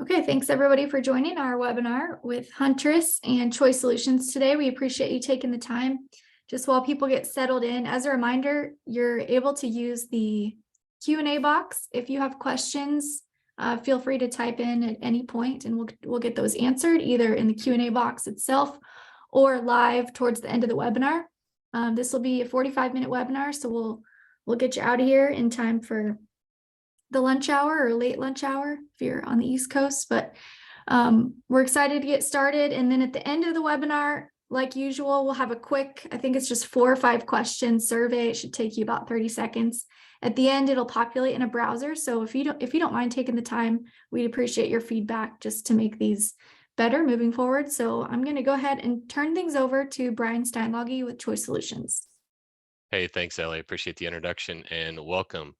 Okay, thanks everybody for joining our webinar with Huntress and Choice Solutions today. We appreciate you taking the time. Just while people get settled in, as a reminder, you're able to use the Q&A box. If you have questions, feel free to type in at any point and we'll get those answered either in the Q&A box itself or live towards the end of the webinar. This will be a 45-minute webinar, so we'll get you out of here in time for the lunch hour or late lunch hour if you're on the East Coast, but we're excited to get started. And then at the end of the webinar, like usual, we'll have a quick, I think it's just 4 or 5 question survey. It should take you about 30 seconds. At the end, it'll populate in a browser. So if you don't mind taking the time, we'd appreciate your feedback just to make these better moving forward. So I'm going to go ahead and turn things over to Brian Steinloggy with Choice Solutions. Hey, thanks, Ellie. Appreciate the introduction and welcome.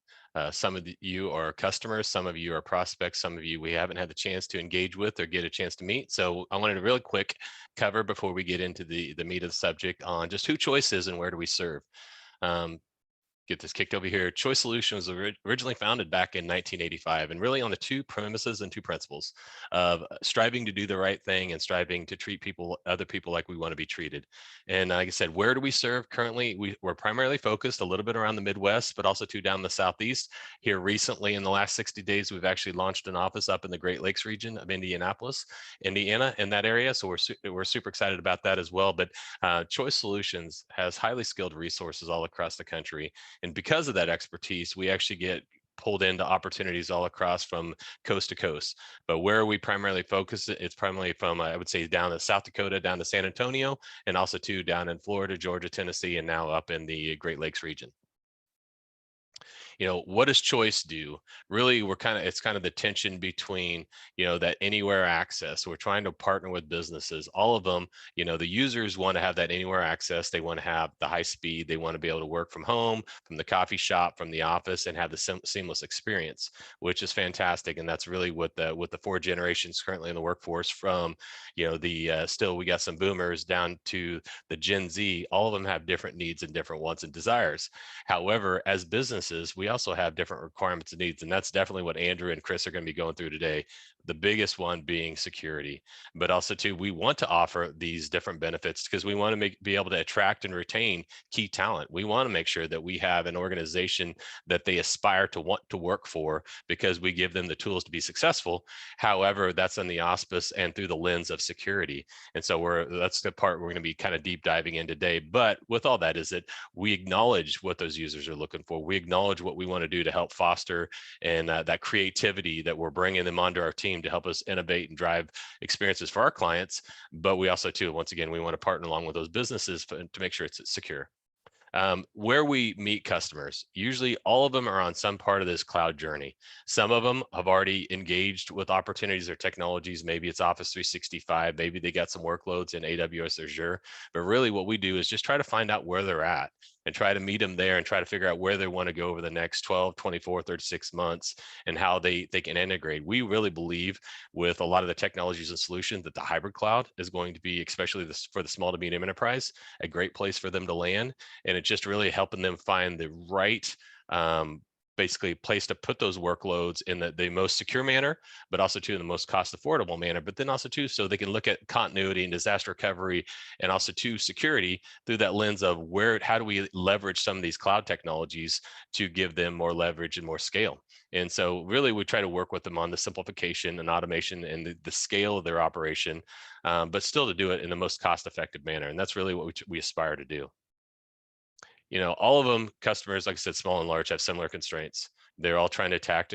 Some of you are customers, some of you are prospects, some of you we haven't had the chance to engage with or get a chance to meet. So I wanted to really quick cover before we get into the meat of the subject on just who Choice is and where do we serve. Get this kicked over here. Choice Solutions was originally founded back in 1985 and really on the 2 premises and 2 principles of striving to do the right thing and striving to treat other people like we want to be treated. And like I said, where do we serve currently? We're primarily focused a little bit around the Midwest, but also down the Southeast. Here recently in the last 60 days, we've actually launched an office up in the Great Lakes region of Indianapolis, Indiana, in that area. So we're super excited about that as well. But Choice Solutions has highly skilled resources all across the country. And because of that expertise, we actually get pulled into opportunities all across from coast to coast. But where we primarily focus, it's primarily from, I would say, down to South Dakota, down to San Antonio, and also down in Florida, Georgia, Tennessee, and now up in the Great Lakes region. What does Choice do? Really, it's kind of the tension between, that anywhere access. We're trying to partner with businesses, all of them, the users want to have that anywhere access. They want to have the high speed. They want to be able to work from home, from the coffee shop, from the office, and have the seamless experience, which is fantastic. And that's really what the 4 generations currently in the workforce from, still we got some boomers down to the Gen Z, all of them have different needs and different wants and desires. However, as businesses, we also have different requirements and needs, and that's definitely what Andrew and Chris are going to be going through today. The biggest one being security, but also we want to offer these different benefits because we want to be able to attract and retain key talent. We want to make sure that we have an organization that they aspire to want to work for because we give them the tools to be successful. However, that's on the auspice and through the lens of security. And so that's the part we're going to be kind of deep diving in today. But with all that is that we acknowledge what those users are looking for. We acknowledge what we want to do to help foster and that creativity that we're bringing them onto our team to help us innovate and drive experiences for our clients. But we also once again, we want to partner along with those businesses to make sure it's secure. Where we meet customers, usually all of them are on some part of this cloud journey. Some of them have already engaged with opportunities or technologies. Maybe it's Office 365, maybe they got some workloads in AWS or Azure. But really what we do is just try to find out where they're at and try to meet them there and try to figure out where they want to go over the next 12, 24, 36 months and how they can integrate. We really believe with a lot of the technologies and solutions that the hybrid cloud is going to be, especially for the small to medium enterprise, a great place for them to land. And it's just really helping them find the right basically place to put those workloads in the most secure manner, but also in the most cost affordable manner, but then also so they can look at continuity and disaster recovery and also security through that lens of how do we leverage some of these cloud technologies to give them more leverage and more scale. And so really we try to work with them on the simplification and automation and the scale of their operation, but still to do it in the most cost-effective manner. And that's really what we aspire to do. All of them customers, like I said, small and large, have similar constraints. They're all trying to attract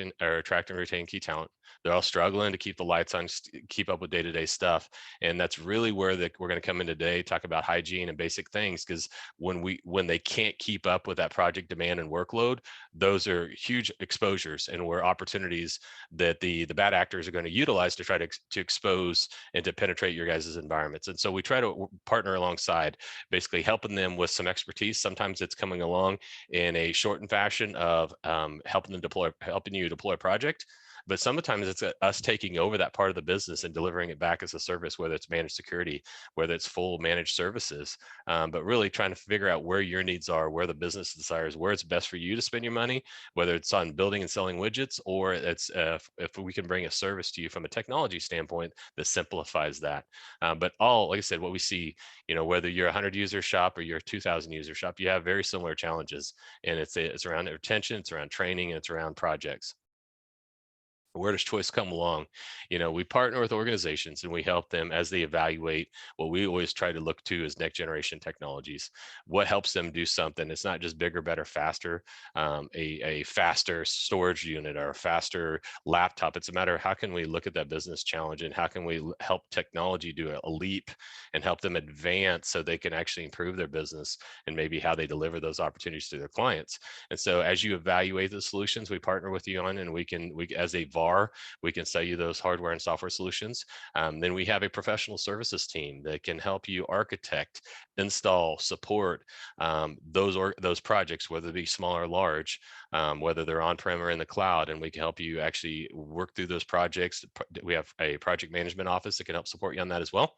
and retain key talent. They're all struggling to keep the lights on, keep up with day-to-day stuff. And that's really where we're going to come in today, talk about hygiene and basic things, because when they can't keep up with that project demand and workload, those are huge exposures and where opportunities that the bad actors are going to utilize to try to expose and to penetrate your guys' environments. And so we try to partner alongside, basically helping them with some expertise. Sometimes it's coming along in a shortened fashion of helping you deploy a project. but sometimes it's us taking over that part of the business and delivering it back as a service, whether it's managed security, whether it's full managed services, but really trying to figure out where your needs are, where the business desires, where it's best for you to spend your money, whether it's on building and selling widgets, or it's if we can bring a service to you from a technology standpoint that simplifies that. But like I said, what we see, whether you're a 100 user shop or you're a 2,000 user shop, you have very similar challenges, and it's around retention, it's around training, and it's around projects. Where does choice come along? We partner with organizations and we help them as they evaluate what we always try to look to as next generation technologies. What helps them do something? It's not just bigger, better, faster, a faster storage unit or a faster laptop. It's a matter of how can we look at that business challenge and how can we help technology do a leap and help them advance so they can actually improve their business and maybe how they deliver those opportunities to their clients. And so as you evaluate the solutions we partner with you on, and we as a VAR, we can sell you those hardware and software solutions. Then we have a professional services team that can help you architect, install, support those projects, whether they be small or large, whether they're on-prem or in the cloud, and we can help you actually work through those projects. We have a project management office that can help support you on that as well.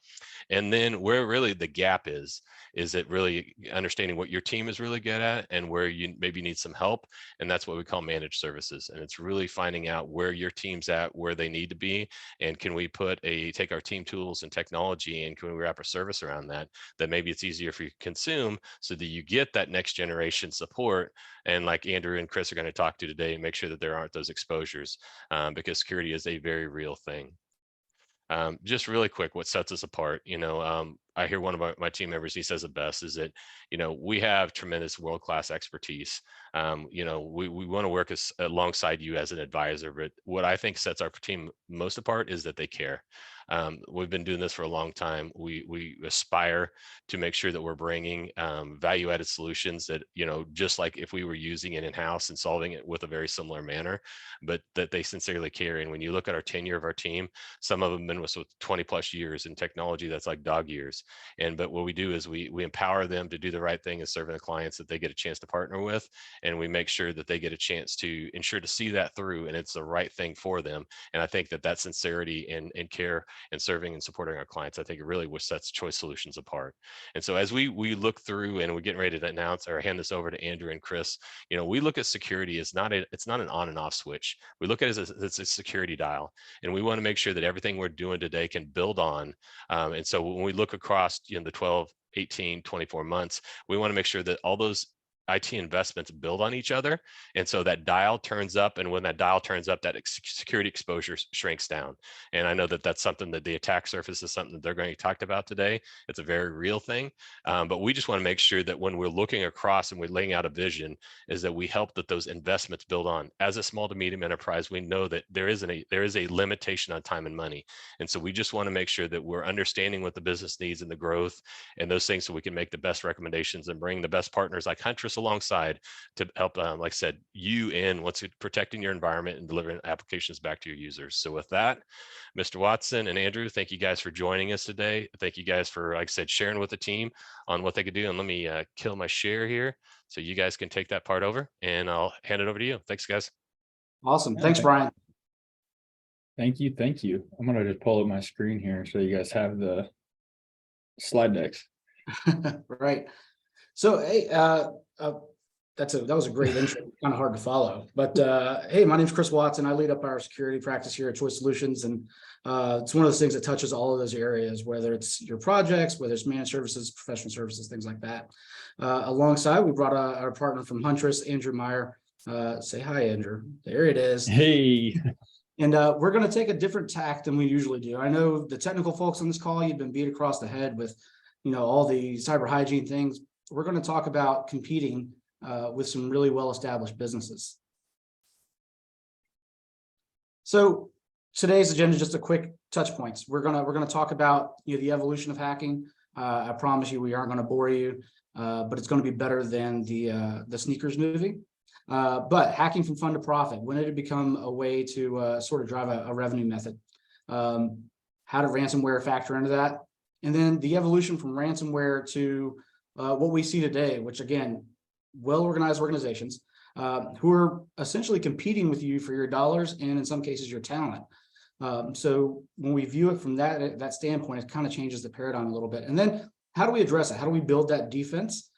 And then where really the gap is it really understanding what your team is really good at and where you maybe need some help, and that's what we call managed services. And it's really finding out where your team's at, where they need to be, and can we take our team tools and technology and can we wrap a service around that maybe it's easier for you to consume so that you get that next generation support. And like Andrew and Chris are going to talk to today, make sure that there aren't those exposures, because security is a very real thing. Just really quick, what sets us apart, I hear one of my team members, he says it best, is that, we have tremendous world-class expertise. We want to work alongside you as an advisor, but what I think sets our team most apart is that they care. We've been doing this for a long time. We aspire to make sure that we're bringing value-added solutions that, just like if we were using it in-house and solving it with a very similar manner, but that they sincerely care. And when you look at our tenure of our team, some of them have been with 20 plus years in technology, that's like dog years. But what we do is we empower them to do the right thing and serving the clients that they get a chance to partner with. And we make sure that they get a chance to ensure to see that through and it's the right thing for them. And I think that sincerity and care and serving and supporting our clients, I think it really what sets Choice Solutions apart. And so as we look through and we're getting ready to announce or hand this over to Andrew and Chris, we look at security as it's not an on and off switch. We look at it as it's a security dial, and we want to make sure that everything we're doing today can build on. And so when we look across the 12, 18, 24 months, we want to make sure that all those IT investments build on each other. And so that dial turns up, and when that dial turns up, that security exposure shrinks down. And I know that that's something that the attack surface is something that they're going to talk about today. It's a very real thing. But we just want to make sure that when we're looking across and we're laying out a vision, is that we help that those investments build on. As a small to medium enterprise, we know that there is a limitation on time and money. And so we just want to make sure that we're understanding what the business needs and the growth and those things, so we can make the best recommendations and bring the best partners like Huntress alongside to help, like I said, you in what's protecting your environment and delivering applications back to your users. So with that, Mr. Watson and Andrew, thank you guys for joining us today. Thank you guys for, like I said, sharing with the team on what they could do. And let me kill my share here so you guys can take that part over, and I'll hand it over to you. Thanks, guys. Awesome. Thanks, Brian. Thank you. Thank you. I'm going to just pull up my screen here so you guys have the slide decks. Right. So, hey, that was a great intro. Kind of hard to follow, but hey, my name is Chris Watson. I lead up our security practice here at Choice Solutions, and it's one of those things that touches all of those areas, whether it's your projects, whether it's managed services, professional services, things like that. Alongside, we brought our partner from Huntress, Andrew Meyer. Say hi, Andrew. There it is. Hey. And we're going to take a different tack than we usually do. I know the technical folks on this call, you've been beat across the head with, all the cyber hygiene things. We're going to talk about competing with some really well-established businesses. So today's agenda is just a quick touch points. We're gonna talk about the evolution of hacking. I promise you we aren't going to bore you, but it's going to be better than the Sneakers movie. But hacking from fun to profit, when did it become a way to sort of drive a revenue method? How did ransomware factor into that? And then the evolution from ransomware to what we see today, which again, well-organized organizations who are essentially competing with you for your dollars and in some cases your talent. So when we view it from that standpoint, it kind of changes the paradigm a little bit. And then how do we address it? How do we build that defense?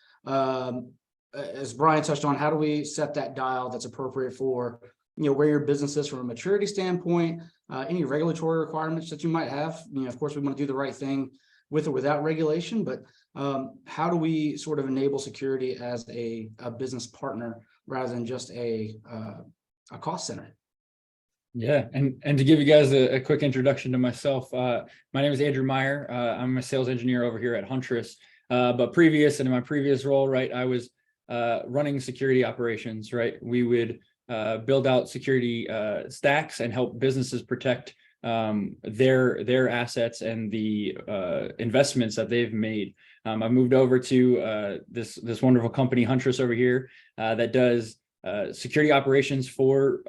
As Brian touched on, how do we set that dial that's appropriate for, where your business is from a maturity standpoint, any regulatory requirements that you might have? Of course, we want to do the right thing with or without regulation, but how do we sort of enable security as a business partner rather than just a cost center? Yeah, and to give you guys a quick introduction to myself, my name is Andrew Meyer. I'm a sales engineer over here at Huntress. But in my previous role, right, I was running security operations, right? We would build out security stacks and help businesses protect their assets and the investments that they've made. I moved over to this wonderful company, Huntress, over here, that does security operations for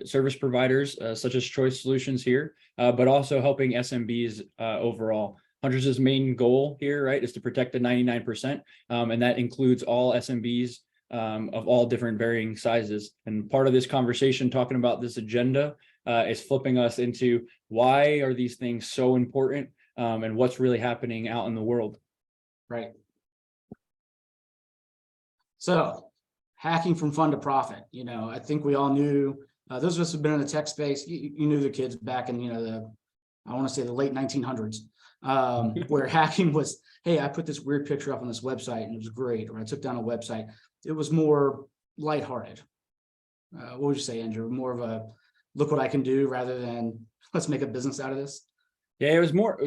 service providers such as Choice Solutions here, but also helping SMBs overall. Huntress's main goal here, right, is to protect the 99%, and that includes all SMBs of all different varying sizes. And part of this conversation, talking about this agenda, is flipping us into why are these things so important, and what's really happening out in the world. Right. So, hacking from fun to profit. I think we all knew, those of us who've been in the tech space, you knew the kids back in, I want to say the late 1900s, where hacking was, hey, I put this weird picture up on this website and it was great, or I took down a website. It was more lighthearted. What would you say, Andrew? More of a look what I can do rather than let's make a business out of this. Yeah, it was more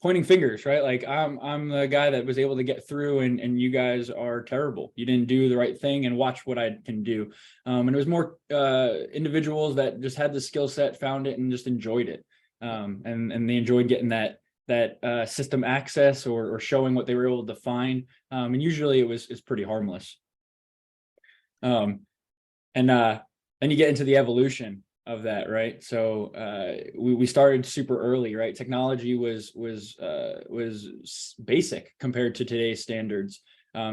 pointing fingers, right? Like I'm the guy that was able to get through, and you guys are terrible. You didn't do the right thing, and watch what I can do. And it was more individuals that just had the skill set, found it, and just enjoyed it. And they enjoyed getting that system access or showing what they were able to find. And usually it's pretty harmless. And then you get into the evolution of that, right? So we started super early, right? Technology was basic compared to today's standards.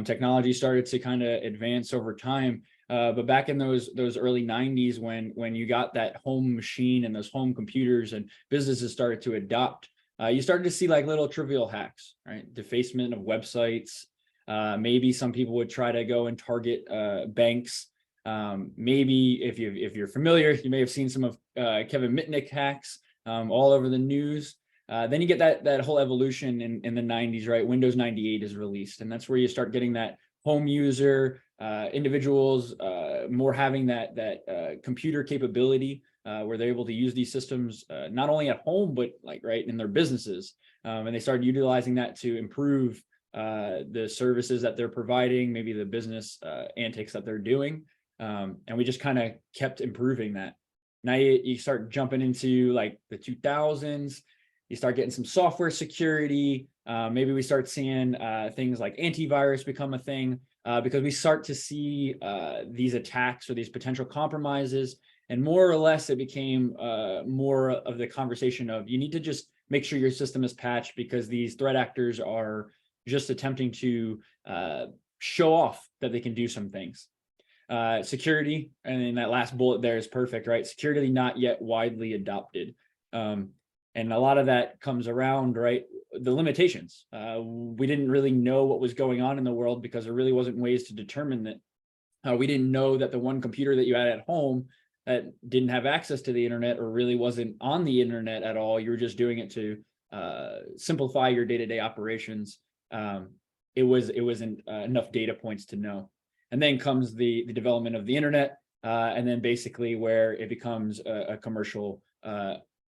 Technology started to kind of advance over time, but back in those early 90s, when you got that home machine and those home computers and businesses started to adopt, you started to see like little trivial hacks, right? Defacement of websites. Maybe some people would try to go and target banks. Maybe if you're familiar, you may have seen some of Kevin Mitnick hacks all over the news. Then you get that whole evolution in the 90s, right? Windows 98 is released, and that's where you start getting that home user, individuals more having that computer capability where they're able to use these systems not only at home, but like right in their businesses. And they started utilizing that to improve the services that they're providing, maybe the business antics that they're doing. And we just kind of kept improving that. Now you start jumping into like the 2000s, you start getting some software security. Maybe we start seeing things like antivirus become a thing because we start to see these attacks or these potential compromises. And more or less, it became more of the conversation of you need to just make sure your system is patched because these threat actors are just attempting to show off that they can do some things. Security, and then that last bullet there is perfect, right? Security not yet widely adopted. And a lot of that comes around, right? The limitations. We didn't really know what was going on in the world because there really wasn't ways to determine that. We didn't know that the one computer that you had at home that didn't have access to the internet or really wasn't on the internet at all, you were just doing it to simplify your day-to-day operations. It wasn't enough data points to know. And then comes the development of the internet, and then basically where it becomes a commercial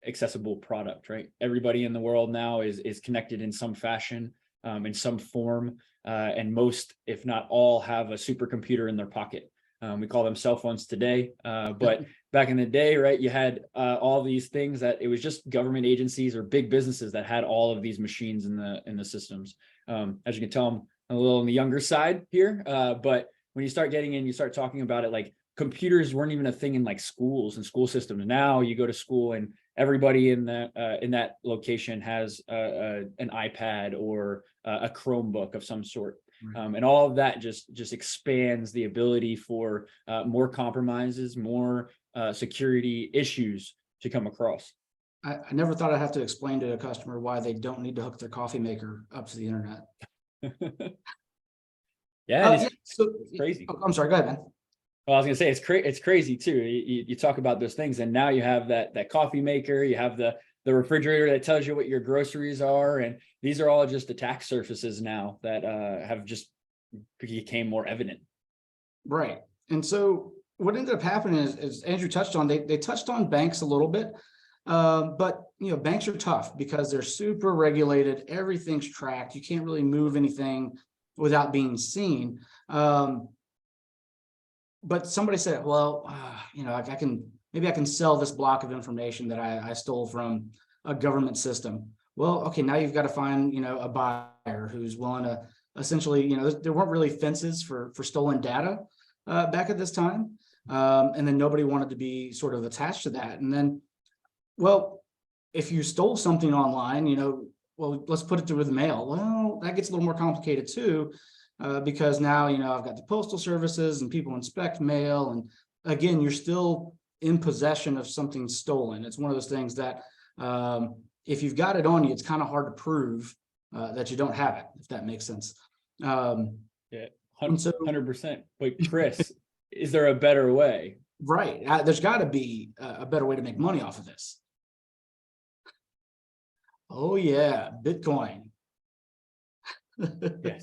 accessible product, right? Everybody in the world now is connected in some fashion, in some form, and most, if not all, have a supercomputer in their pocket. We call them cell phones today, but back in the day, right, you had all these things that it was just government agencies or big businesses that had all of these machines in the systems. As you can tell, I'm a little on the younger side here, but when you start getting in, you start talking about it, like computers weren't even a thing in like schools and school systems. Now you go to school and everybody in that location has an iPad or a Chromebook of some sort. Right. And all of that just expands the ability for more compromises, more security issues to come across. I never thought I'd have to explain to a customer why they don't need to hook their coffee maker up to the internet. Yeah, and it's So crazy. I'm sorry, go ahead, man. Well, I was gonna say it's crazy too. You talk about those things, and now you have that coffee maker, you have the refrigerator that tells you what your groceries are, and these are all just attack surfaces now that have just became more evident. Right. And so what ended up happening is Andrew touched on, they touched on banks a little bit. But banks are tough because they're super regulated. Everything's tracked. You can't really move anything without being seen. But somebody said, well, maybe I can sell this block of information that I stole from a government system. Well, okay, now you've got to find, a buyer who's willing to essentially, there weren't really fences for stolen data back at this time. And then nobody wanted to be sort of attached to that. And then, well, if you stole something online, well, let's put it through the mail. Well, that gets a little more complicated too. Because now, I've got the postal services and people inspect mail. And again, you're still in possession of something stolen. It's one of those things that if you've got it on you, it's kind of hard to prove that you don't have it, if that makes sense. Yeah, 100%. But Chris, is there a better way? Right. There's got to be a better way to make money off of this. Oh, yeah. Bitcoin. Yeah.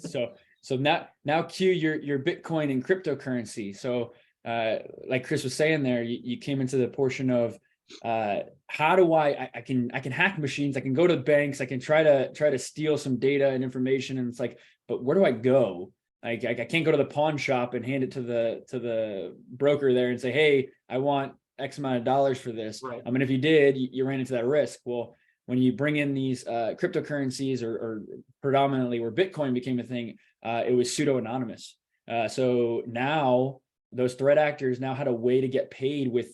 So now cue your Bitcoin and cryptocurrency. So like Chris was saying there, you came into the portion of how do I can hack machines, I can go to banks, I can try to steal some data and information, and it's like, but where do I go? I can't go to the pawn shop and hand it to the broker there and say, hey, I want X amount of dollars for this. Right. I mean, if you did, you ran into that risk. Well, when you bring in these cryptocurrencies or predominantly where Bitcoin became a thing, it was pseudo-anonymous. So now those threat actors now had a way to get paid with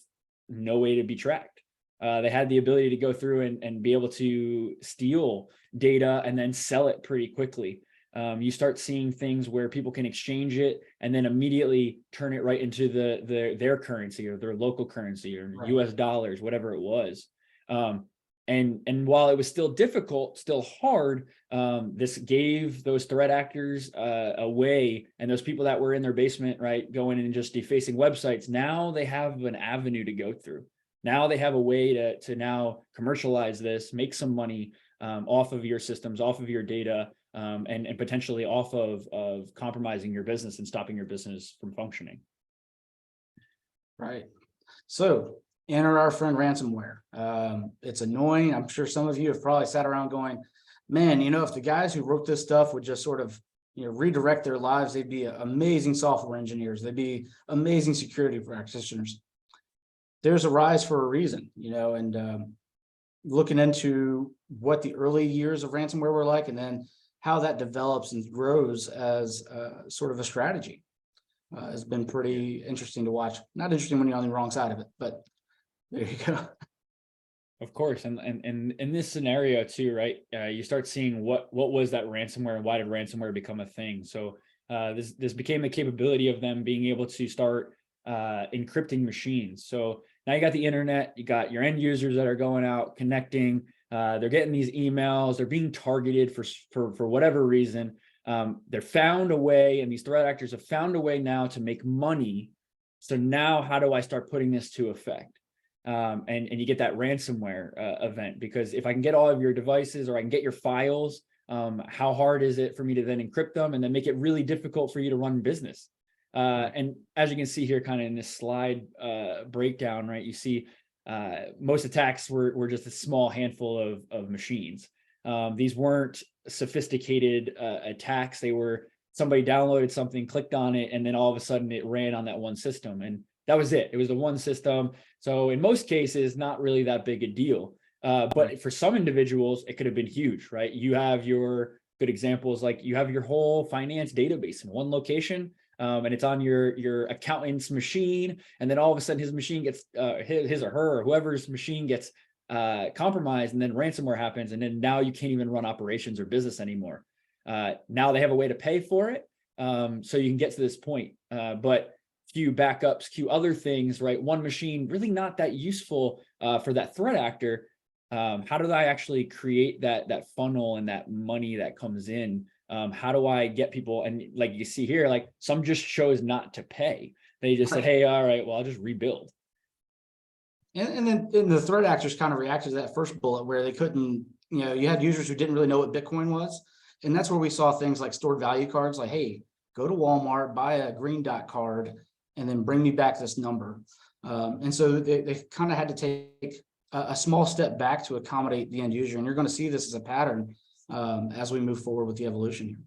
no way to be tracked. They had the ability to go through and be able to steal data and then sell it pretty quickly. You start seeing things where people can exchange it and then immediately turn it right into their currency or their local currency or Right. US dollars, whatever it was. And while it was still difficult, still hard, this gave those threat actors a way, and those people that were in their basement, right, going in and just defacing websites, now they have an avenue to go through. Now they have a way to now commercialize this, make some money off of your systems, off of your data, and potentially off of compromising your business and stopping your business from functioning. Right. So enter our friend ransomware. It's annoying. I'm sure some of you have probably sat around going, man, if the guys who wrote this stuff would just sort of, redirect their lives, they'd be amazing software engineers. They'd be amazing security practitioners. There's a rise for a reason, and looking into what the early years of ransomware were like, and then how that develops and grows as sort of a strategy has been pretty interesting to watch. Not interesting when you're on the wrong side of it, but there you go. Of course, and in this scenario too, right? You start seeing what was that ransomware and why did ransomware become a thing? So this became a capability of them being able to start encrypting machines. So now you got the internet, you got your end users that are going out connecting. They're getting these emails. They're being targeted for whatever reason. They're found a way, and these threat actors have found a way now to make money. So now, how do I start putting this to effect? And you get that ransomware event, because if I can get all of your devices or I can get your files, how hard is it for me to then encrypt them and then make it really difficult for you to run business? And as you can see here, kind of in this slide breakdown, right, you see most attacks were just a small handful of machines. These weren't sophisticated attacks. They were somebody downloaded something, clicked on it, and then all of a sudden it ran on that one system. And that was it. It was the one system. So in most cases, not really that big a deal. But for some individuals, it could have been huge, right? You have your good examples, like you have your whole finance database in one location, and it's on your accountant's machine. And then all of a sudden his machine gets, his or her or whoever's machine gets compromised, and then ransomware happens. And then now you can't even run operations or business anymore. Now they have a way to pay for it. so you can get to this point. But queue backups, queue other things, right? One machine really not that useful for that threat actor. How do I actually create that funnel and that money that comes in? How do I get people? And like you see here, like some just chose not to pay. They just said, hey, all right, well, I'll just rebuild. And then the threat actors kind of reacted to that first bullet where they couldn't, you had users who didn't really know what Bitcoin was. And that's where we saw things like stored value cards, like, hey, go to Walmart, buy a green dot card, and then bring me back this number. And so they kind of had to take a small step back to accommodate the end user. And you're going to see this as a pattern as we move forward with the evolution here.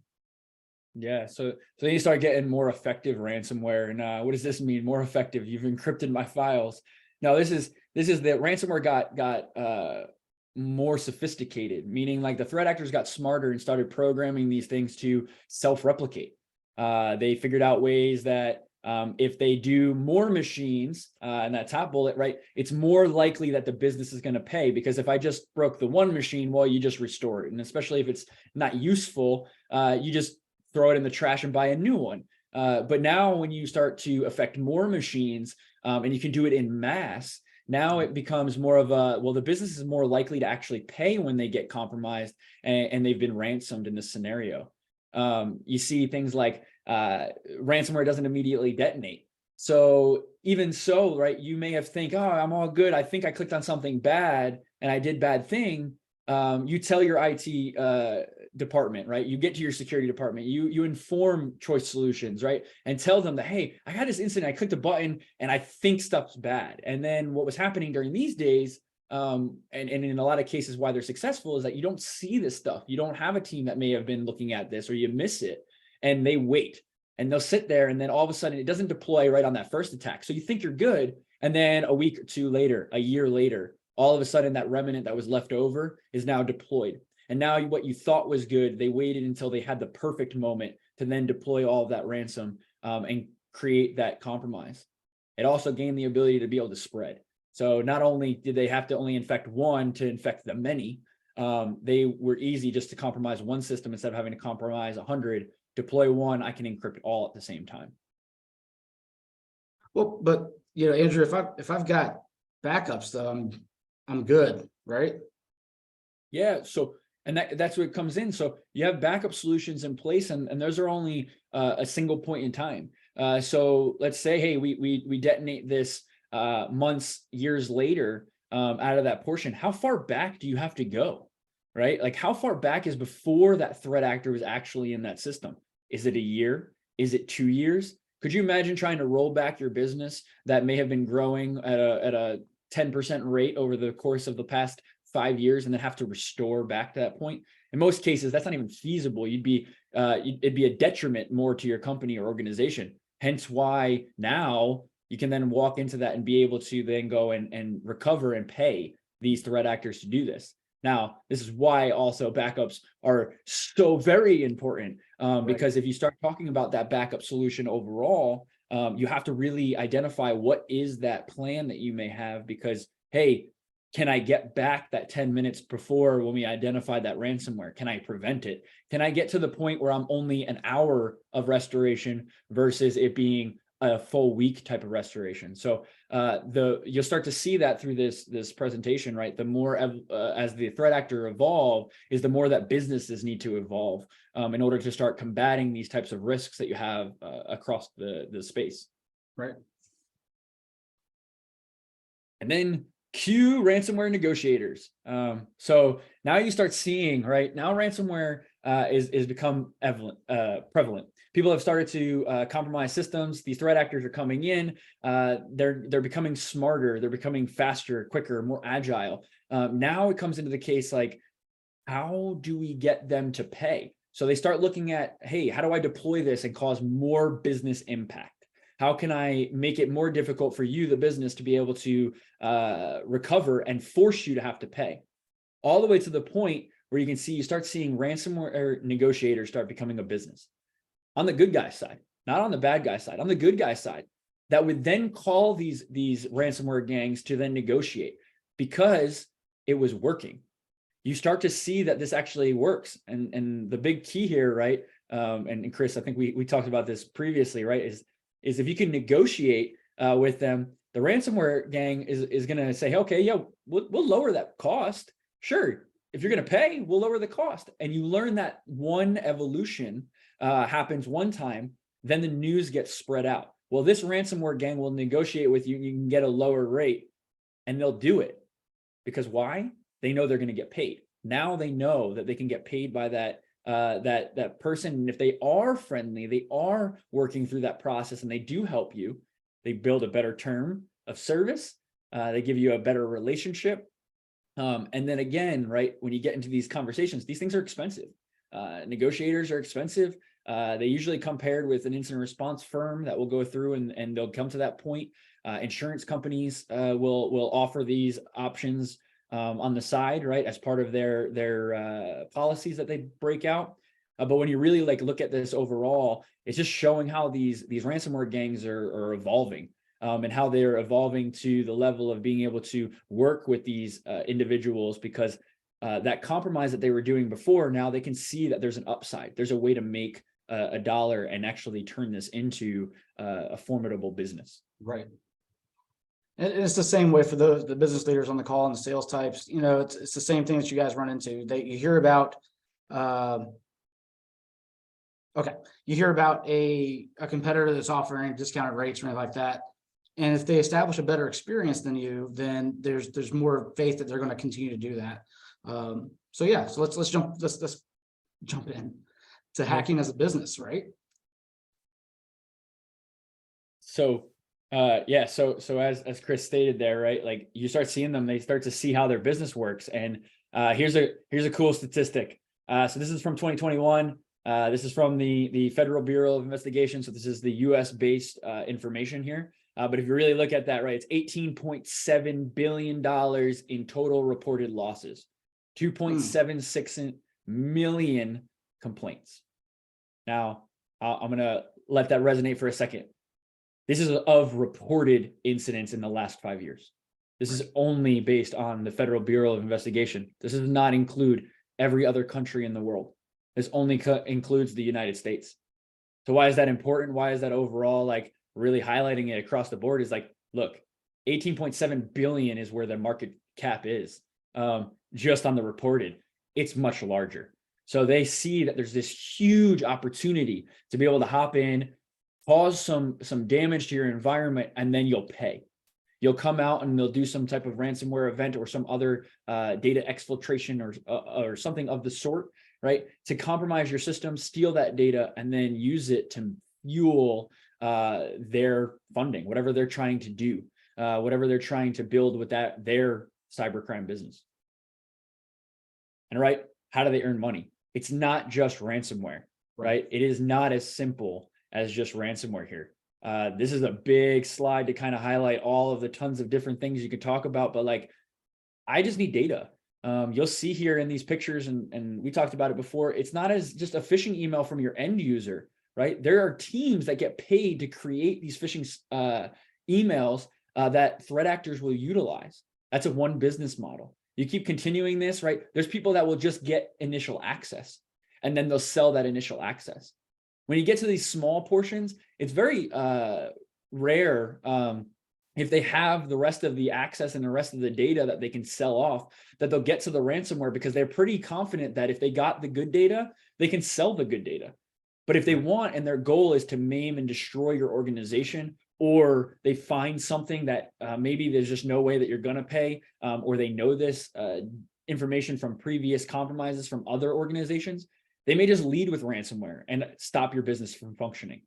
Yeah, so then you start getting more effective ransomware. And what does this mean? More effective? You've encrypted my files. No, this is that ransomware got more sophisticated, meaning like the threat actors got smarter and started programming these things to self-replicate. They figured out ways that if they do more machines, and that top bullet, right, it's more likely that the business is going to pay, because if I just broke the one machine, well, you just restore it. And especially if it's not useful, you just throw it in the trash and buy a new one. But now when you start to affect more machines, and you can do it in mass, now it becomes more of a, well, the business is more likely to actually pay when they get compromised and they've been ransomed in this scenario. You see things like ransomware doesn't immediately detonate. So even so, right, you may have think, oh, I'm all good. I think I clicked on something bad and I did bad thing. You tell your IT department, right? You get to your security department, you inform Choice Solutions, right? And tell them that, hey, I had this incident, I clicked a button and I think stuff's bad. And then what was happening during these days, and in a lot of cases why they're successful, is that you don't see this stuff. You don't have a team that may have been looking at this, or you miss it and they wait and they'll sit there, and then all of a sudden it doesn't deploy right on that first attack. So you think you're good. And then a week or two later, a year later, all of a sudden that remnant that was left over is now deployed. And now what you thought was good, they waited until they had the perfect moment to then deploy all of that ransom and create that compromise. It also gained the ability to be able to spread. So not only did they have to only infect one to infect the many, they were easy just to compromise one system instead of having to compromise 100. Deploy one, I can encrypt all at the same time. Well, but Andrew, if I've got backups though, I'm good, right? Yeah. So, and that's where it comes in. So you have backup solutions in place, and those are only a single point in time. So let's say, hey, we detonate this months, years later out of that portion. How far back do you have to go, right? Like how far back is before that threat actor was actually in that system? Is it a year? Is it 2 years? Could you imagine trying to roll back your business that may have been growing at a 10% rate over the course of the past 5 years and then have to restore back to that point? In most cases, that's not even feasible. It'd be a detriment more to your company or organization. Hence why now you can then walk into that and be able to then go and recover and pay these threat actors to do this. Now, this is why also backups are so very important, because if you start talking about that backup solution overall, you have to really identify what is that plan that you may have, because, hey, can I get back that 10 minutes before when we identified that ransomware? Can I prevent it? Can I get to the point where I'm only an hour of restoration versus it being a full week type of restoration? So you'll start to see that through this presentation, right? The more as the threat actor evolve, is the more that businesses need to evolve in order to start combating these types of risks that you have across the space. Right. And then cue ransomware negotiators. So now you start seeing, right, now ransomware is become prevalent. People have started to compromise systems. These threat actors are coming in. They're becoming smarter. They're becoming faster, quicker, more agile. Now it comes into the case like, how do we get them to pay? So they start looking at, hey, how do I deploy this and cause more business impact? How can I make it more difficult for you, the business, to be able to recover and force you to have to pay? All the way to the point where you start seeing ransomware negotiators start becoming a business. On the good guy side, not on the bad guy side, on the good guy side, that would then call these ransomware gangs to then negotiate because it was working. You start to see that this actually works. And the big key here, right? and Chris, I think we talked about this previously, right? Is if you can negotiate with them, the ransomware gang is going to say, okay, yeah, we'll lower that cost. Sure. If you're going to pay, we'll lower the cost. And you learn that one evolution happens one time, then the news gets spread out. Well, this ransomware gang will negotiate with you and you can get a lower rate, and they'll do it. Because why? They know they're going to get paid. Now they know that they can get paid by that person. And if they are friendly, they are working through that process and they do help you, they build a better term of service. They give you a better relationship. And then again, right, when you get into these conversations, these things are expensive. Negotiators are expensive. They usually come paired with an incident response firm that will go through and they'll come to that point. Insurance companies will offer these options on the side, right, as part of their policies that they break out. But when you really look at this overall, it's just showing how these ransomware gangs are evolving. And how they're evolving to the level of being able to work with these individuals, because that compromise that they were doing before, now they can see that there's an upside. There's a way to make a dollar and actually turn this into a formidable business. Right. And it's the same way for the business leaders on the call and the sales types. You know, it's the same thing that you guys run into. You hear about. You hear about a competitor that's offering discounted rates or anything like that. And if they establish a better experience than you, then there's more faith that they're going to continue to do that. So let's jump in to hacking as a business, right? So as Chris stated there, right? Like you start seeing them, they start to see how their business works. And here's a cool statistic. So this is from 2021. This is from the Federal Bureau of Investigation. So this is the US based information here. But if you really look at that, right, it's $18.7 billion in total reported losses, 2.76 million complaints. Now, I'm going to let that resonate for a second. This is of reported incidents in the last 5 years. This is only based on the Federal Bureau of Investigation. This does not include every other country in the world. This only includes the United States. So why is that important? Why is that overall really highlighting it across the board? Is look, 18.7 billion is where the market cap is, just on the reported. It's much larger. So they see that there's this huge opportunity to be able to hop in, cause some damage to your environment, and then you'll pay. You'll come out and they'll do some type of ransomware event or some other data exfiltration or something of the sort, right? To compromise your system, steal that data, and then use it to fuel their funding, whatever they're trying to do, whatever they're trying to build with their cybercrime business. And right, how do they earn money? It's not just ransomware, right? It is not as simple as just ransomware here. This is a big slide to kind of highlight all of the tons of different things you could talk about, but I just need data. You'll see here in these pictures, and we talked about it before, it's not as just a phishing email from your end user, right? There are teams that get paid to create these phishing emails that threat actors will utilize. That's a one business model. You keep continuing this, right? There's people that will just get initial access, and then they'll sell that initial access. When you get to these small portions, it's very rare if they have the rest of the access and the rest of the data that they can sell off, that they'll get to the ransomware, because they're pretty confident that if they got the good data, they can sell the good data. But if they want, and their goal is to maim and destroy your organization, or they find something that maybe there's just no way that you're going to pay, or they know this information from previous compromises from other organizations, they may just lead with ransomware and stop your business from functioning.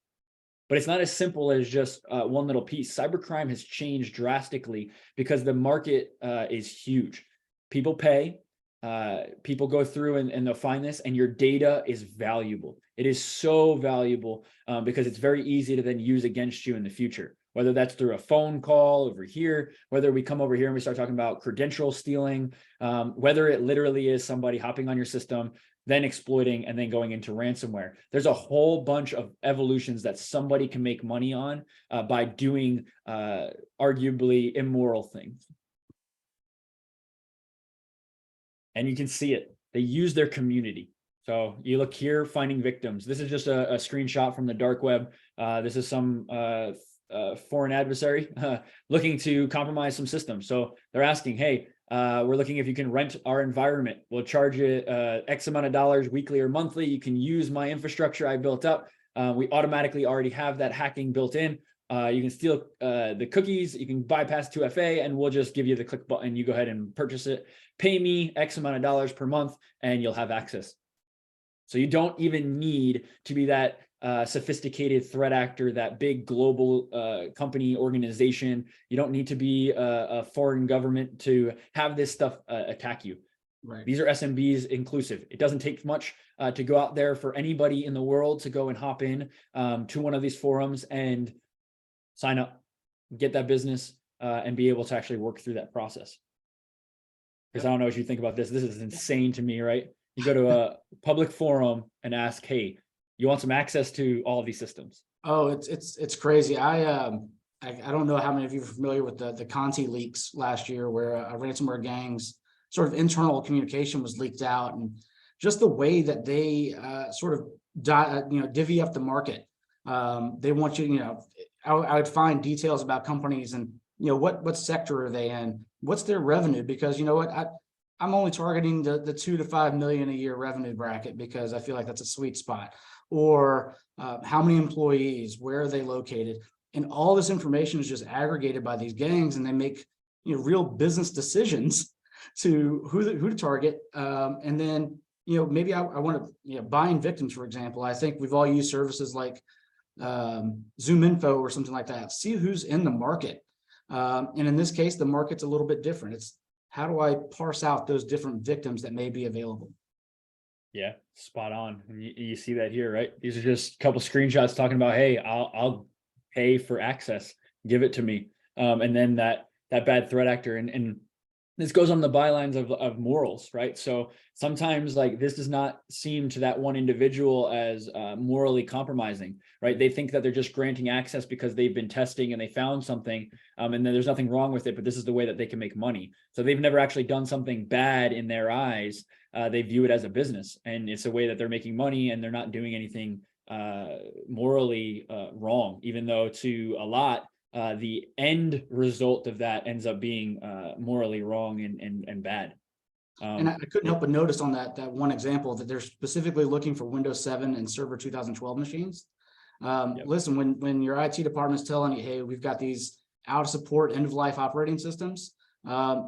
But it's not as simple as just one little piece. Cybercrime has changed drastically because the market is huge. People pay, people go through and they'll find this, and your data is valuable. It is so valuable because it's very easy to then use against you in the future, whether that's through a phone call over here, whether we come over here and we start talking about credential stealing, whether it literally is somebody hopping on your system, then exploiting, and then going into ransomware. There's a whole bunch of evolutions that somebody can make money on by doing arguably immoral things. And you can see it. They use their community. So you look here, finding victims. This is just a screenshot from the dark web. This is some foreign adversary looking to compromise some systems. So they're asking, hey, we're looking if you can rent our environment. We'll charge you X amount of dollars weekly or monthly. You can use my infrastructure I built up. We automatically already have that hacking built in. You can steal the cookies, you can bypass 2FA, and we'll just give you the click button. You go ahead and purchase it. Pay me X amount of dollars per month, and you'll have access. So you don't even need to be that sophisticated threat actor, that big global company organization. You don't need to be a foreign government to have this stuff attack you. Right. These are SMBs inclusive. It doesn't take much to go out there for anybody in the world to go and hop in to one of these forums and sign up, get that business, and be able to actually work through that process. Because I don't know what you think about this. This is insane to me, right? You go to a public forum and ask, hey, you want some access to all of these systems? Oh, it's crazy. I don't know how many of you are familiar with the Conti leaks last year, where a ransomware gang's sort of internal communication was leaked out, and just the way that they sort of divvy up the market. They want you, I would find details about companies and what sector are they in, what's their revenue, because you know what, I'm only targeting the 2 to 5 million a year revenue bracket because I feel like that's a sweet spot. Or how many employees, where are they located? And all this information is just aggregated by these gangs, and they make real business decisions to who to target. And then maybe I want to buying victims, for example. I think we've all used services like Zoom Info or something like that. See who's in the market. And in this case, the market's a little bit different. It's how do I parse out those different victims that may be available? Yeah, spot on. And you see that here, right? These are just a couple screenshots talking about, hey, I'll pay for access, give it to me. And then that bad threat actor, and this goes on the bylines of morals, right? So sometimes like this does not seem to that one individual as morally compromising, right? They think that they're just granting access because they've been testing and they found something, and then there's nothing wrong with it, but this is the way that they can make money. So they've never actually done something bad in their eyes. They view it as a business, and it's a way that they're making money, and they're not doing anything morally wrong, even though to a lot, the end result of that ends up being morally wrong and bad. And I couldn't help but notice on that one example that they're specifically looking for Windows 7 and Server 2012 machines. Yep. Listen, when your IT department's telling you, hey, we've got these out of support, end of life operating systems,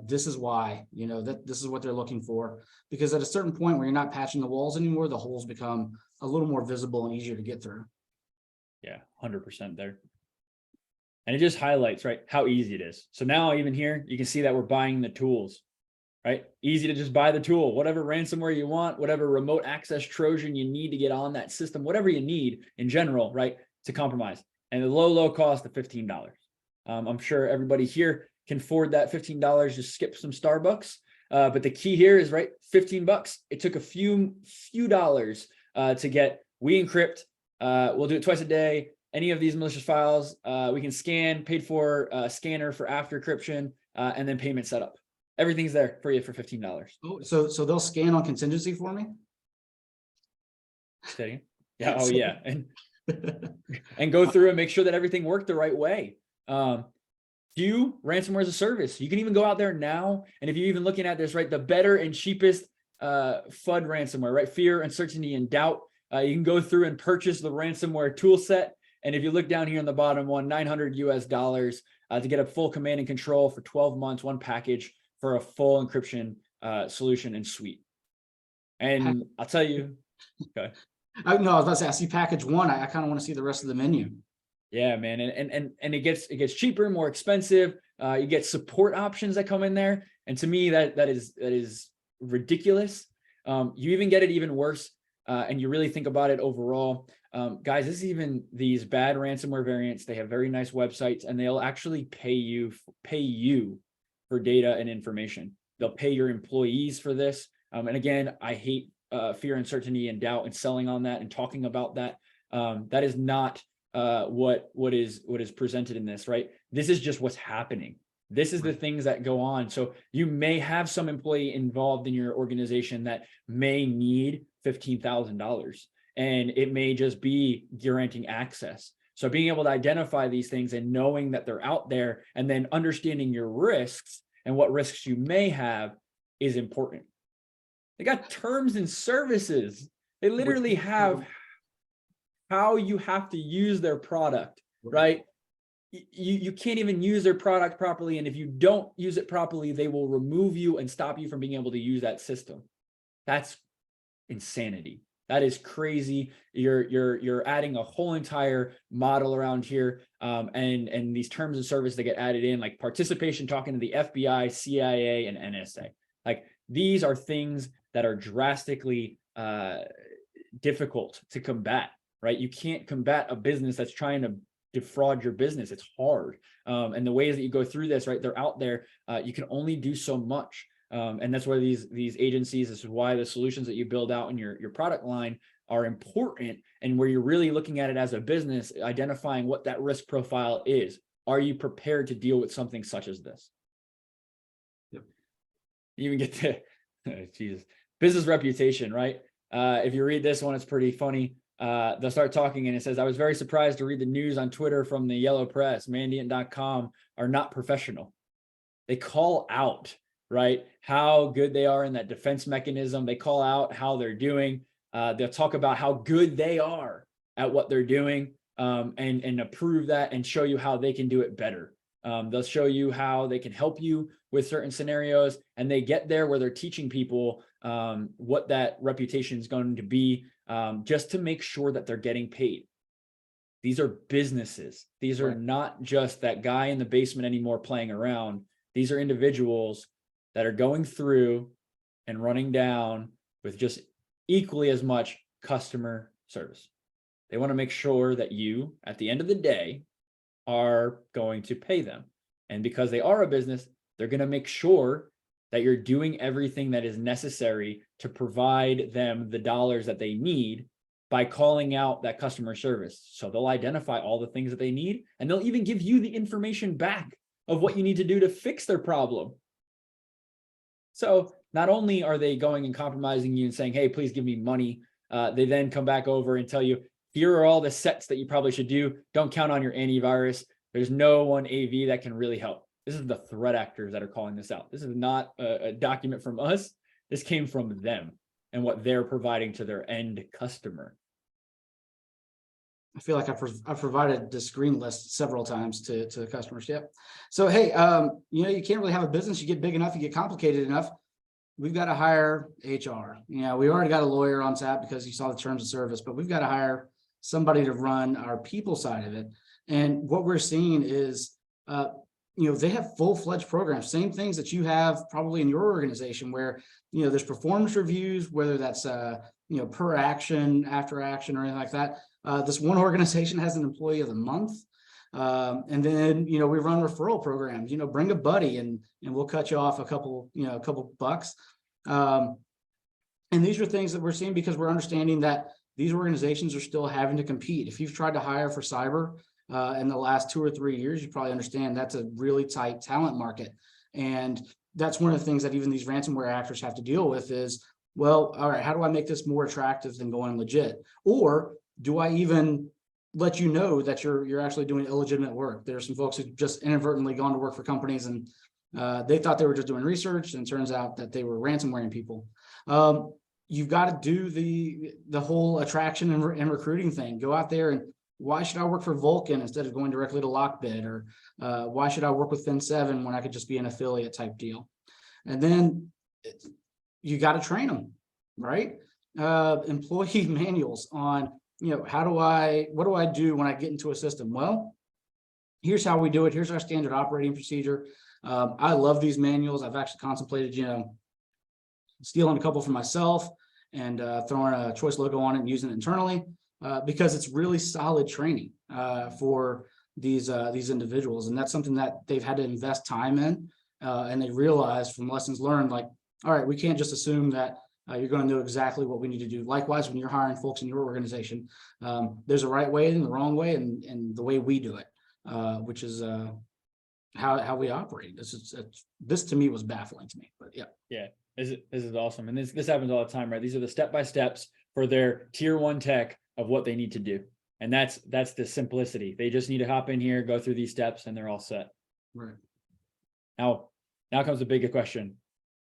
this is why, this is what they're looking for. Because at a certain point where you're not patching the walls anymore, the holes become a little more visible and easier to get through. Yeah, 100% there. And it just highlights, right, how easy it is. So now even here, you can see that we're buying the tools, right? Easy to just buy the tool, whatever ransomware you want, whatever remote access Trojan you need to get on that system, whatever you need in general, right, to compromise. And the low cost of $15. I'm sure everybody here can afford that $15, just skip some Starbucks. But the key here is, right, $15. It took a few dollars to get. We encrypt. We'll do it twice a day. Any of these malicious files, we can scan, paid for scanner for after encryption, and then payment setup. Everything's there for you for $15. Oh, so they'll scan on contingency for me? Steady. Yeah. Oh yeah. And go through and make sure that everything worked the right way. Do ransomware as a service. You can even go out there now, and if you're even looking at this, right, the better and cheapest FUD ransomware, right, fear, uncertainty, and doubt. You can go through and purchase the ransomware tool set. And if you look down here on the bottom one, $900 US to get a full command and control for 12 months, one package for a full encryption solution and suite. And I'll tell you, okay. I was about to say, I see package one. I kind of want to see the rest of the menu. Yeah, man. And it gets cheaper, more expensive. You get support options that come in there. And to me, that is ridiculous. You even get it even worse. And you really think about it overall, guys, this is even these bad ransomware variants. They have very nice websites, and they'll actually pay you for data and information. They'll pay your employees for this. And again, I hate fear, uncertainty, and doubt, and selling on that and talking about that. That is not what is presented in this, right? This is just what's happening. This is the things that go on. So you may have some employee involved in your organization that may need $15,000, and it may just be granting access. So being able to identify these things and knowing that they're out there, and then understanding your risks and what risks you may have is important. They got terms and services. They literally have how you have to use their product, right? You can't even use their product properly. And if you don't use it properly, they will remove you and stop you from being able to use that system. That's insanity. That is crazy. You're adding a whole entire model around here. And these terms of service that get added in, like participation, talking to the FBI, CIA, and NSA. Like, these are things that are drastically difficult to combat, right? You can't combat a business that's trying to defraud your business. It's hard. And the ways that you go through this, right, they're out there. You can only do so much. And that's why these agencies, this is why the solutions that you build out in your product line are important, and where you're really looking at it as a business, identifying what that risk profile is. Are you prepared to deal with something such as this? Yep. You even get to, Jesus, business reputation, right? If you read this one, it's pretty funny. They'll start talking and it says, I was very surprised to read the news on Twitter from the yellow press. Mandiant.com are not professional. They call out, right, how good they are in that defense mechanism. They call out how they're doing. They'll talk about how good they are at what they're doing, and approve that and show you how they can do it better. They'll show you how they can help you with certain scenarios, and they get there where they're teaching people what that reputation is going to be, just to make sure that they're getting paid. These are businesses. These are not just that guy in the basement anymore playing around. These are individuals that are going through and running down with just equally as much customer service. They want to make sure that you, at the end of the day, are going to pay them. And because they are a business, they're going to make sure that you're doing everything that is necessary to provide them the dollars that they need by calling out that customer service. So they'll identify all the things that they need, and they'll even give you the information back of what you need to do to fix their problem. So not only are they going and compromising you and saying, hey, please give me money, they then come back over and tell you, here are all the sets that you probably should do. Don't count on your antivirus. There's no one AV that can really help. This is the threat actors that are calling this out. This is not a document from us. This came from them and what they're providing to their end customer. I feel like I've provided this green list several times to the customers. Yep. So, hey, you can't really have a business. You get big enough, you get complicated enough. We've got to hire HR. We already got a lawyer on tap because you saw the terms of service, but we've got to hire somebody to run our people side of it. And what we're seeing is, they have full-fledged programs, same things that you have probably in your organization, where, there's performance reviews, whether that's, per action, after action, or anything like that. This one organization has an employee of the month. And then, we run referral programs, bring a buddy and we'll cut you off a couple bucks. And these are things that we're seeing because we're understanding that these organizations are still having to compete. If you've tried to hire for cyber in the last 2 or 3 years, you probably understand that's a really tight talent market. And that's one of the things that even these ransomware actors have to deal with is, well, all right, how do I make this more attractive than going legit? Or do I even let you know that you're actually doing illegitimate work? There are some folks who just inadvertently gone to work for companies and they thought they were just doing research, and it turns out that they were ransomwaring people. You've got to do the whole attraction and recruiting thing. Go out there and, why should I work for Vulcan instead of going directly to Lockbit? Or why should I work with Fin7 when I could just be an affiliate type deal? And then you got to train them, right? Employee manuals on, what do I do when I get into a system? Well, here's how we do it. Here's our standard operating procedure. I love these manuals. I've actually contemplated, stealing a couple for myself and throwing a Choice logo on it and using it internally, because it's really solid training for these individuals. And that's something that they've had to invest time in. And they realize from lessons learned, like, all right, we can't just assume that you're going to know exactly what we need to do. Likewise, when you're hiring folks in your organization, there's a right way and the wrong way, and the way we do it, which is how we operate. This to me was baffling to me, but yeah. Yeah, this is awesome. And this happens all the time, right? These are the step-by-steps for their tier one tech of what they need to do. And that's the simplicity. They just need to hop in here, go through these steps, and they're all set. Right. Now comes the bigger question.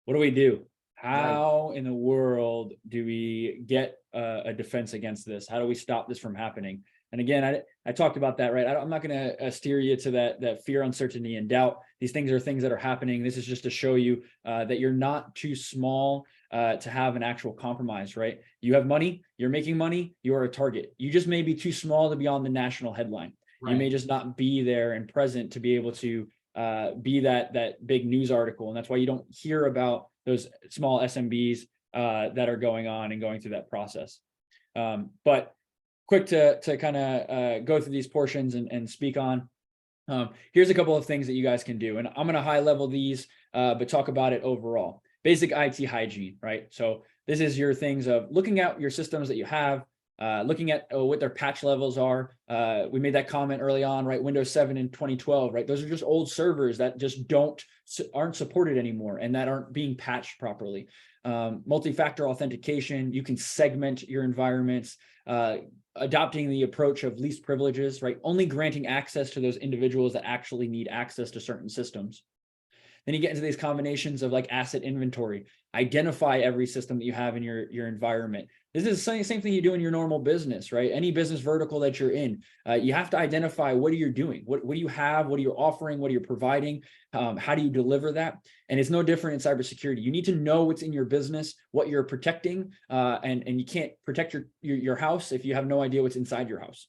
What do we do? How in the world do we get a defense against this? How do we stop this from happening? And again, I talked about that, right? I'm not going to steer you to that fear, uncertainty, and doubt. These things are things that are happening. This is just to show you that you're not too small to have an actual compromise, right? You have money, you're making money, you are a target. You just may be too small to be on the national headline. Right. You may just not be there and present to be able to be that big news article. And that's why you don't hear about those small SMBs that are going on and going through that process. But quick to kind of go through these portions and speak on. Here's a couple of things that you guys can do. And I'm going to high level these, but talk about it overall. Basic IT hygiene, right? So this is your things of looking at your systems that you have, looking at what their patch levels are. We made that comment early on, right? Windows 7 in 2012, right? Those are just old servers that just aren't supported anymore and that aren't being patched properly. Multi-factor authentication, you can segment your environments, adopting the approach of least privileges, right? Only granting access to those individuals that actually need access to certain systems. Then you get into these combinations of like asset inventory, identify every system that you have in your environment. This is the same thing you do in your normal business, right? Any business vertical that you're in, you have to identify what are you doing? What do you have? What are you offering? What are you providing? How do you deliver that? And it's no different in cybersecurity. You need to know what's in your business, what you're protecting, and you can't protect your house if you have no idea what's inside your house.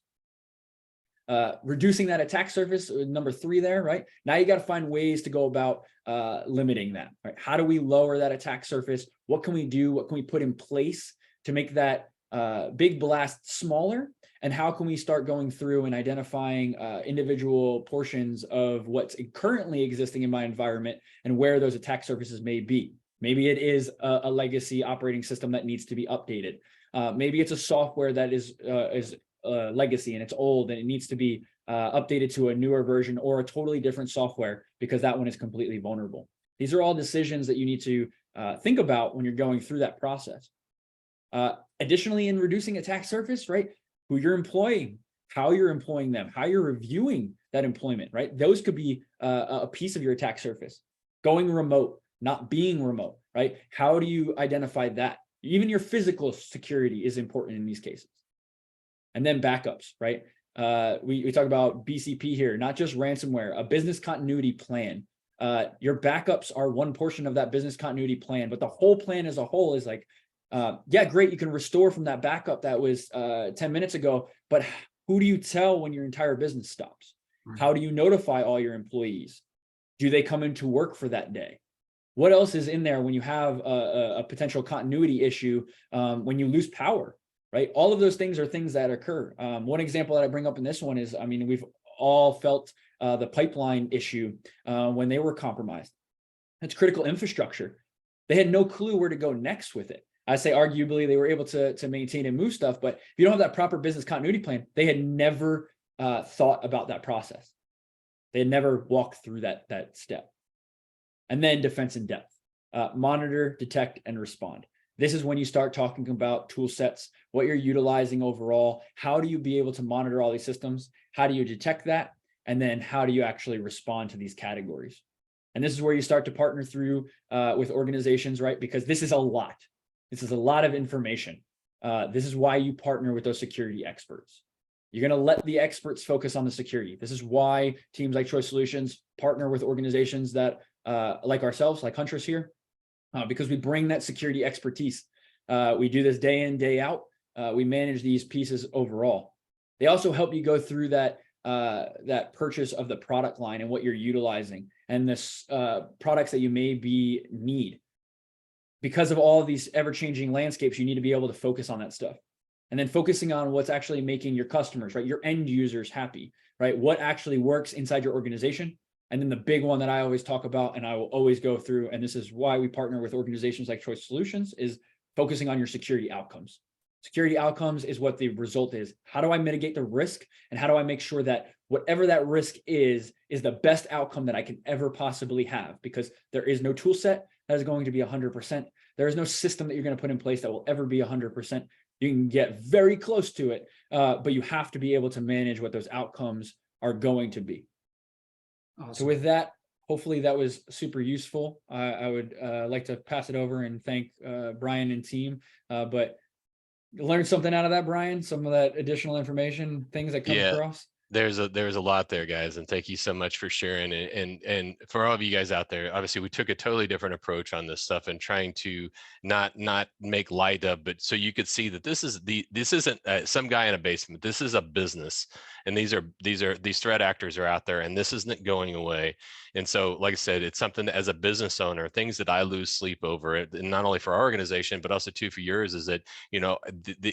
Reducing that attack surface, number 3 there, right? Now you got to find ways to go about limiting that, right? How do we lower that attack surface? What can we do? What can we put in place to make that big blast smaller? And how can we start going through and identifying individual portions of what's currently existing in my environment and where those attack surfaces may be? Maybe it is a legacy operating system that needs to be updated. Maybe it's a software that is legacy and it's old and it needs to be updated to a newer version or a totally different software because that one is completely vulnerable. These are all decisions that you need to think about when you're going through that process. Additionally, in reducing attack surface, right? Who you're employing, how you're employing them, how you're reviewing that employment, right? Those could be a piece of your attack surface. Going remote, not being remote, right? How do you identify that? Even your physical security is important in these cases. And then backups, right? We talk about BCP here, not just ransomware, a business continuity plan. Your backups are one portion of that business continuity plan, but the whole plan as a whole is like, yeah, great, you can restore from that backup that was 10 minutes ago, but who do you tell when your entire business stops? How do you notify all your employees? Do they come into work for that day? What else is in there when you have a potential continuity issue when you lose power? Right? All of those things are things that occur. One example that I bring up in this one is, I mean, we've all felt the pipeline issue when they were compromised. It's critical infrastructure. They had no clue where to go next with it. I say arguably they were able to maintain and move stuff, but if you don't have that proper business continuity plan, they had never thought about that process. They had never walked through that step. And then defense in depth, monitor, detect, and respond. This is when you start talking about tool sets, what you're utilizing overall. How do you be able to monitor all these systems? How do you detect that? And then how do you actually respond to these categories? And this is where you start to partner through with organizations, right? Because this is a lot. This is a lot of information. This is why you partner with those security experts. You're going to let the experts focus on the security. This is why teams like Choice Solutions partner with organizations that like ourselves, like Huntress here, because we bring that security expertise. We do this day in, day out. We manage these pieces overall. They also help you go through that purchase of the product line and what you're utilizing and the products that you maybe need. Because of all of these ever-changing landscapes, you need to be able to focus on that stuff. And then focusing on what's actually making your customers, right, your end users happy, right? What actually works inside your organization. And then the big one that I always talk about and I will always go through, and this is why we partner with organizations like Choice Solutions, is focusing on your security outcomes. Security outcomes is what the result is. How do I mitigate the risk? And how do I make sure that whatever that risk is the best outcome that I can ever possibly have? Because there is no tool set that is going to be 100%. There is no system that you're going to put in place that will ever be 100%. You can get very close to it, but you have to be able to manage what those outcomes are going to be. Awesome. So with that, hopefully that was super useful. I would like to pass it over and thank Brian and team, but learned something out of that, Brian, some of that additional information, things that come across. There's a lot there, guys, and thank you so much for sharing. And for all of you guys out there, obviously we took a totally different approach on this stuff and trying to not make light of, but so you could see that this isn't some guy in a basement. This is a business, and these threat actors are out there, and this isn't going away. And so, like I said, it's something that as a business owner, things that I lose sleep over, and not only for our organization, but also too for yours, is that, you know,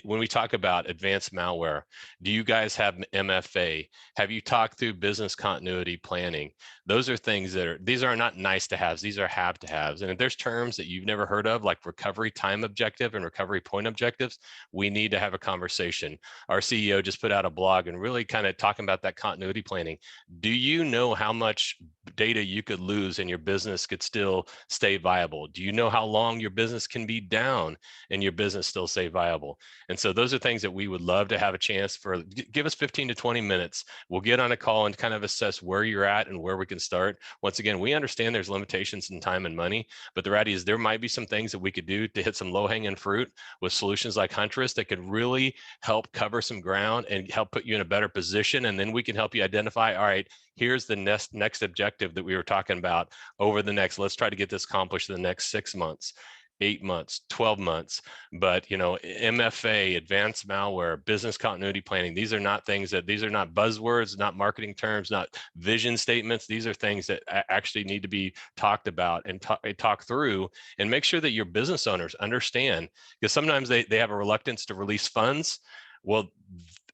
when we talk about advanced malware, do you guys have MFA? Have you talked through business continuity planning? Those are things these are not nice to haves, these are have to haves. And if there's terms that you've never heard of, like recovery time objective and recovery point objectives, we need to have a conversation. Our CEO just put out a blog and really kind of talking about that continuity planning. Do you know how much data you could lose and your business could still stay viable? Do you know how long your business can be down and your business still stay viable? And so those are things that we would love to have a chance for. Give us 15 to 20 minutes. We'll get on a call and kind of assess where you're at and where we can start. Once again, we understand there's limitations in time and money, but the reality is there might be some things that we could do to hit some low-hanging fruit with solutions like Huntress that could really help cover some ground and help put you in a better position. And then we can help you identify, all right, here's the next objective that we were talking about over the next, let's try to get this accomplished in the next 6 months. 8 months, 12 months. But, you know, MFA, advanced malware, business continuity planning, these are not buzzwords, not marketing terms, not vision statements. These are things that actually need to be talked about and talk through, and make sure that your business owners understand, because sometimes they have a reluctance to release funds. Well,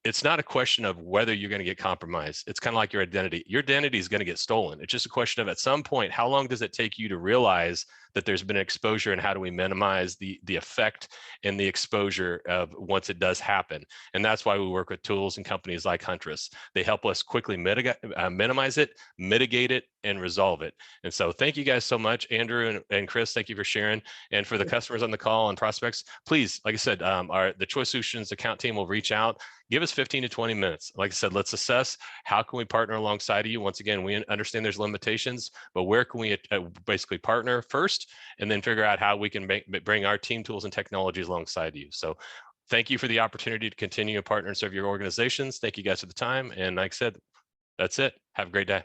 it's not a question of whether you're going to get compromised. It's kind of like your identity. Your identity is going to get stolen. It's just a question of, at some point, how long does it take you to realize that there's been exposure, and how do we minimize the effect and the exposure of once it does happen? And that's why we work with tools and companies like Huntress. They help us quickly minimize it, mitigate it, and resolve it. And so thank you guys so much, Andrew and Chris, thank you for sharing. And for the customers on the call and prospects, please, like I said, the Choice Solutions account team will reach out. Give us 15 to 20 minutes. Like I said, let's assess how can we partner alongside of you. Once again, we understand there's limitations, but where can we basically partner first, and then figure out how we can bring our team tools and technologies alongside you. So thank you for the opportunity to continue to partner and serve your organizations. Thank you guys for the time. And like I said, that's it. Have a great day.